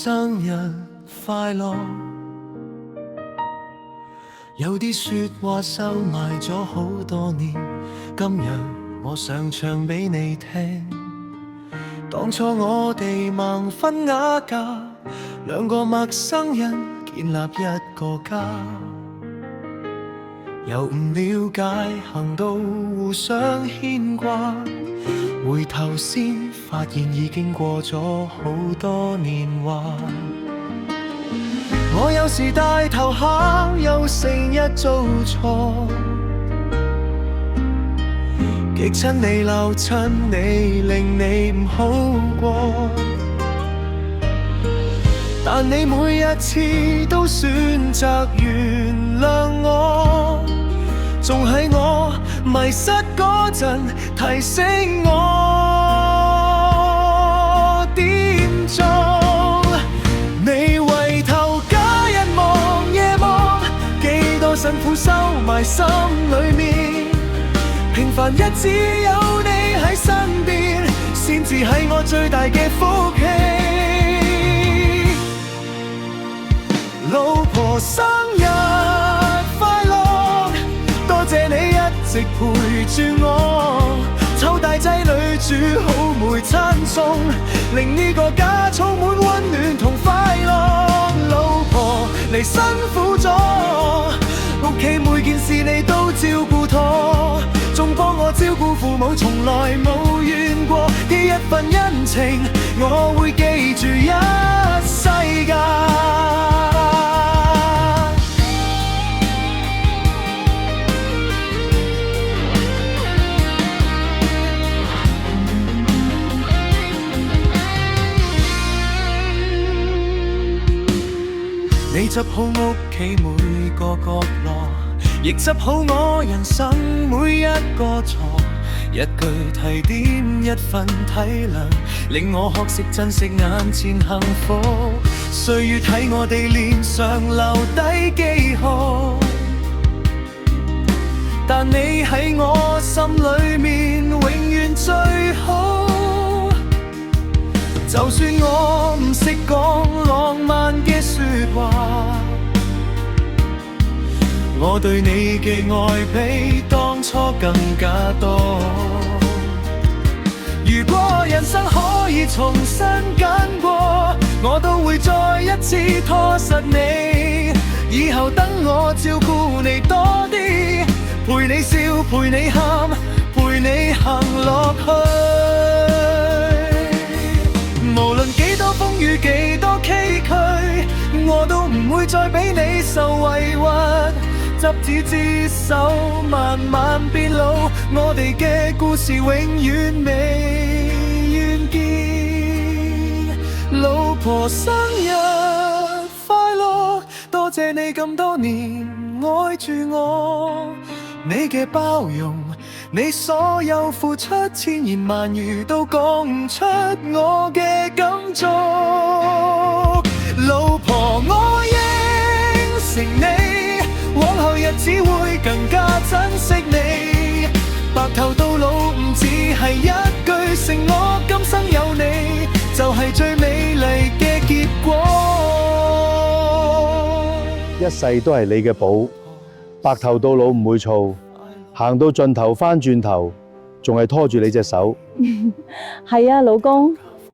生日快樂。有啲說話收埋咗好多年，今日我想唱俾你聽。當初我哋盲婚啞嫁，兩個陌生人建立一個家，由唔了解行到互相牽掛，回頭先發現已經過咗好多年華。我有時大頭蝦，又成日做錯，極親你鬧親你，令你唔好過。但你每一次都選擇原諒我，仲喺我迷失嗰陣提醒我點做。你為頭家日望夜望，幾多辛苦收埋心裏面，平凡日子有你喺身邊，先至係我最大嘅福氣。老婆生日快樂，多謝你一直陪住我，湊大仔女煮好每餐餸，令呢個家充滿溫暖同快樂。老婆你辛苦咗，屋企每件事你都照顧妥，仲幫我照顧父母，從來冇怨過。呢一份恩情我會記住一世㗎。你執好屋企每個角落，亦執好我人生每一個錯，一句提點，一份體諒，令我學識珍惜眼前幸福。歲月喺我哋臉上留低記號，但你喺我心裏面永遠最好。就算我唔識講浪漫嘅說話，我對你嘅愛比當初更加多。如果人生可以重新揀過，我都會再一次拖實你。以後等我照顧你多啲，陪你笑，陪你喊，陪你行落去。無論幾多風雨，幾多崎嶇，我都唔會再俾你受委屈。執子之手，慢慢變老，我哋嘅故事永遠未完結。老婆生日快樂，多謝你咁多年愛住我，你嘅包容，你所有付出，千言萬語都講唔出我嘅感觸。老婆我應承你，往後日子會更加珍惜你，白頭到老唔止係一句承諾，今生有你就係最美麗嘅結果。一世都係你嘅寶，白頭到老唔會燥，行到盡頭翻轉頭，仲係拖住你隻手。係啊，老公。